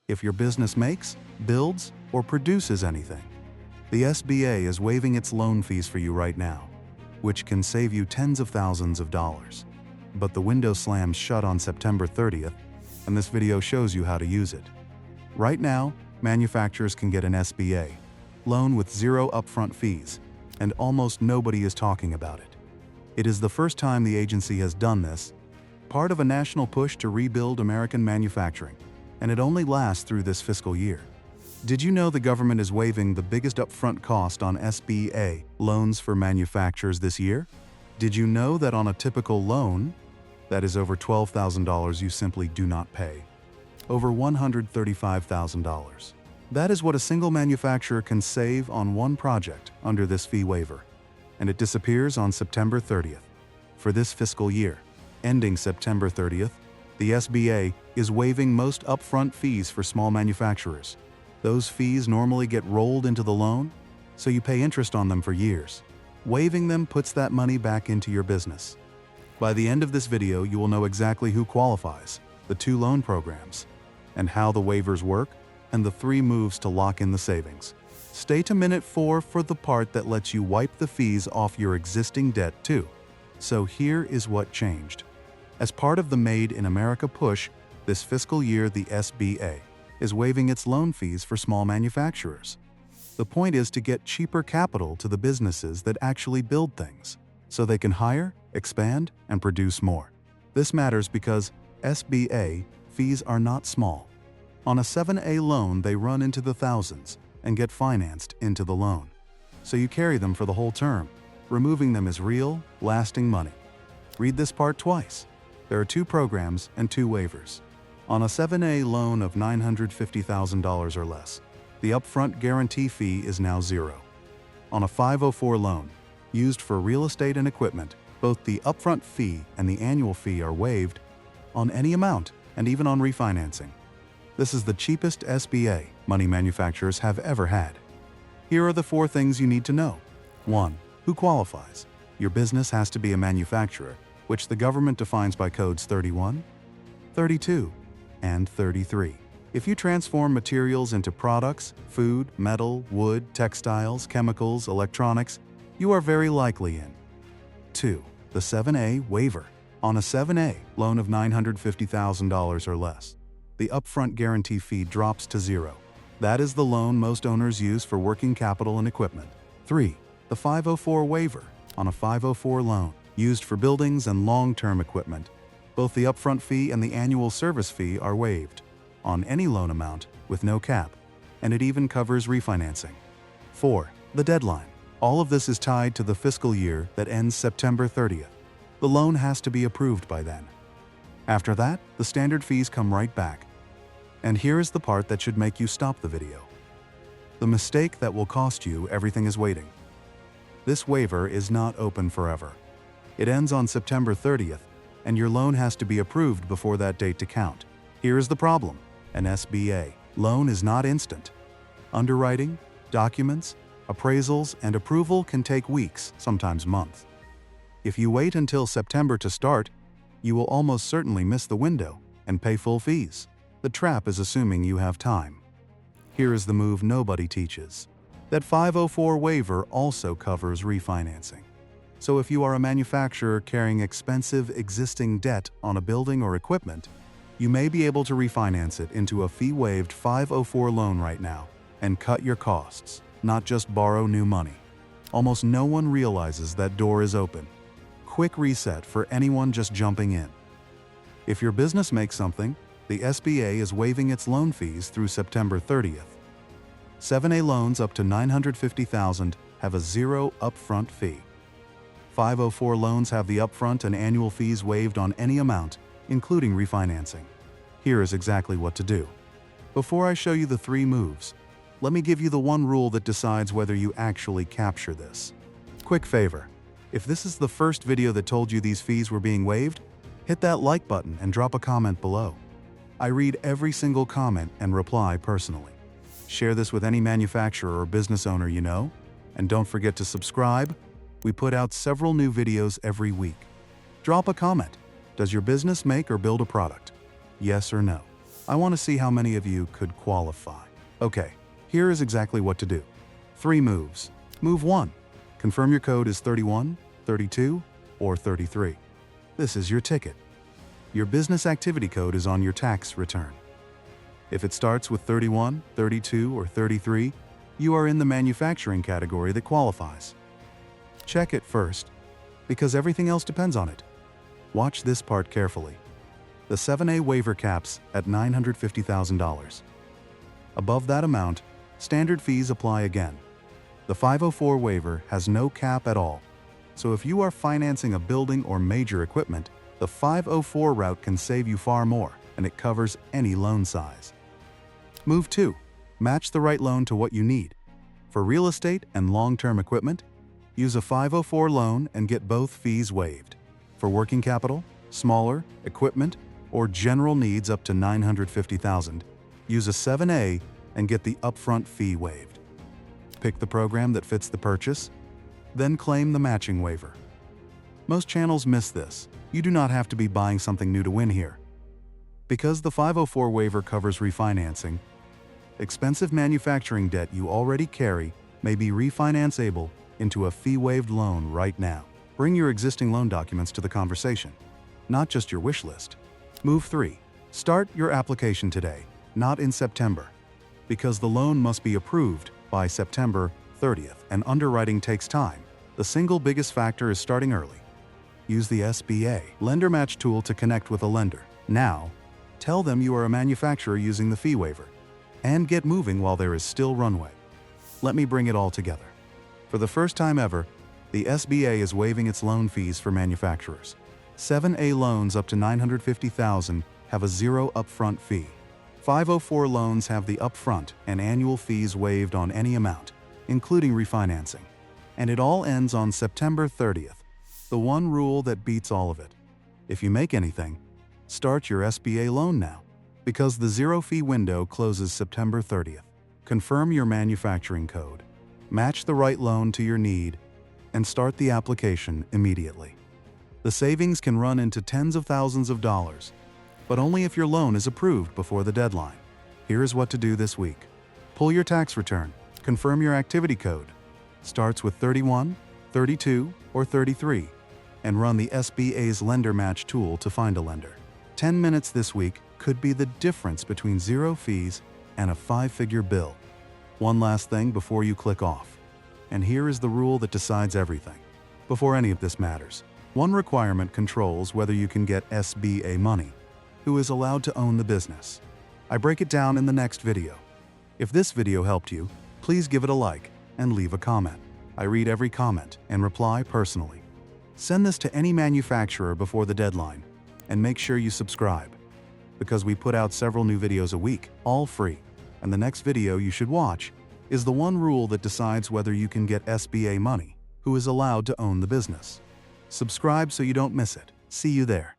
if your business makes, builds, or produces anything. The SBA is waiving its loan fees for you right now, which can save you tens of thousands of dollars. But the window slams shut on September 30th, and this video shows you how to use it. Right now, manufacturers can get an SBA loan with zero upfront fees, and almost nobody is talking about it. It is the first time the agency has done this, part of a national push to rebuild American manufacturing, and it only lasts through this fiscal year. Did you know the government is waiving the biggest upfront cost on SBA loans for manufacturers this year? Did you know that on a typical loan, that is over $12,000, you simply do not pay? Over $135,000. That is what a single manufacturer can save on one project under this fee waiver, and it disappears on September 30th. For this fiscal year, ending September 30th, the SBA is waiving most upfront fees for small manufacturers. Those fees normally get rolled into the loan, so you pay interest on them for years. Waiving them puts that money back into your business. By the end of this video, you will know exactly who qualifies, the 2 loan programs, and how the waivers work, and the 3 moves to lock in the savings. Stay to minute 4 for the part that lets you wipe the fees off your existing debt too. So here is what changed. As part of the Made in America push, this fiscal year the SBA is waiving its loan fees for small manufacturers. The point is to get cheaper capital to the businesses that actually build things, so they can hire, expand, and produce more. This matters because SBA fees are not small. On a 7A loan, they run into the thousands and get financed into the loan. So you carry them for the whole term. Removing them is real, lasting money. Read this part twice. There are 2 programs and 2 waivers. On a 7A loan of $950,000 or less, the upfront guarantee fee is now 0. On a 504 loan, used for real estate and equipment, both the upfront fee and the annual fee are waived on any amount and even on refinancing. This is the cheapest SBA money manufacturers have ever had. Here are the 4 things you need to know. 1. Who qualifies? Your business has to be a manufacturer, which the government defines by codes 31, 32, and 33. If you transform materials into products, food, metal, wood, textiles, chemicals, electronics, you are very likely in. 2. The 7A waiver. On a 7A loan of $950,000 or less, the upfront guarantee fee drops to 0. That is the loan most owners use for working capital and equipment. 3. The 504 waiver. On a 504 loan, used for buildings and long-term equipment, both the upfront fee and the annual service fee are waived on any loan amount with no cap, and it even covers refinancing. 4. The deadline. All of this is tied to the fiscal year that ends September 30th. The loan has to be approved by then. After that, the standard fees come right back. And here is the part that should make you stop the video. The mistake that will cost you everything is waiting. This waiver is not open forever. It ends on September 30th, and your loan has to be approved before that date to count. Here is the problem. An SBA loan is not instant. Underwriting, documents, appraisals, and approval can take weeks, sometimes months. If you wait until September to start, you will almost certainly miss the window and pay full fees. The trap is assuming you have time. Here is the move nobody teaches. That 504 waiver also covers refinancing. So if you are a manufacturer carrying expensive existing debt on a building or equipment, you may be able to refinance it into a fee-waived 504 loan right now and cut your costs, not just borrow new money. Almost no one realizes that door is open. Quick reset for anyone just jumping in. If your business makes something, the SBA is waiving its loan fees through September 30th. 7A loans up to $950,000 have a 0 upfront fee. 504 loans have the upfront and annual fees waived on any amount, including refinancing. Here is exactly what to do. Before I show you the 3 moves, let me give you the 1 rule that decides whether you actually capture this. Quick favor. If this is the first video that told you these fees were being waived, hit that like button and drop a comment below. I read every single comment and reply personally. Share this with any manufacturer or business owner you know, and don't forget to subscribe. We put out several new videos every week. Drop a comment. Does your business make or build a product? Yes or no? I want to see how many of you could qualify. Okay, here is exactly what to do. 3 moves. Move 1. Confirm your code is 31, 32, or 33. This is your ticket. Your business activity code is on your tax return. If it starts with 31, 32, or 33, you are in the manufacturing category that qualifies. Check it first, because everything else depends on it. Watch this part carefully. The 7A waiver caps at $950,000. Above that amount, standard fees apply again. The 504 waiver has no cap at all, so if you are financing a building or major equipment, the 504 route can save you far more, and it covers any loan size. Move 2. Match the right loan to what you need. For real estate and long-term equipment, use a 504 loan and get both fees waived. For working capital, smaller, equipment, or general needs up to $950,000, use a 7A and get the upfront fee waived. Pick the program that fits the purchase, then claim the matching waiver. Most channels miss this. You do not have to be buying something new to win here. Because the 504 waiver covers refinancing, expensive manufacturing debt you already carry may be refinanceable into a fee-waived loan right now. Bring your existing loan documents to the conversation, not just your wish list. Move 3. Start your application today, not in September, because the loan must be approved by September 30th, and underwriting takes time. The single biggest factor is starting early. Use the SBA Lender Match tool to connect with a lender. Now, tell them you are a manufacturer using the fee waiver, and get moving while there is still runway. Let me bring it all together. For the first time ever, the SBA is waiving its loan fees for manufacturers. 7A loans up to $950,000 have a 0 upfront fee. 504 loans have the upfront and annual fees waived on any amount, including refinancing. And it all ends on September 30th, the one rule that beats all of it. If you make anything, start your SBA loan now, because the 0 fee window closes September 30th. Confirm your manufacturing code, match the right loan to your need, and start the application immediately. The savings can run into tens of thousands of dollars, but only if your loan is approved before the deadline. Here is what to do this week. Pull your tax return, confirm your activity code, starts with 31, 32, or 33, and run the SBA's Lender Match tool to find a lender. 10 minutes this week could be the difference between 0 fees and a 5-figure bill. One last thing before you click off. And here is the rule that decides everything. Before any of this matters, one requirement controls whether you can get SBA money. Who is allowed to own the business? I break it down in the next video. If this video helped you, please give it a like and leave a comment. I read every comment and reply personally. Send this to any manufacturer before the deadline, and make sure you subscribe, because we put out several new videos a week, all free. And the next video you should watch is the one rule that decides whether you can get SBA money. Who is allowed to own the business? Subscribe so you don't miss it. See you there.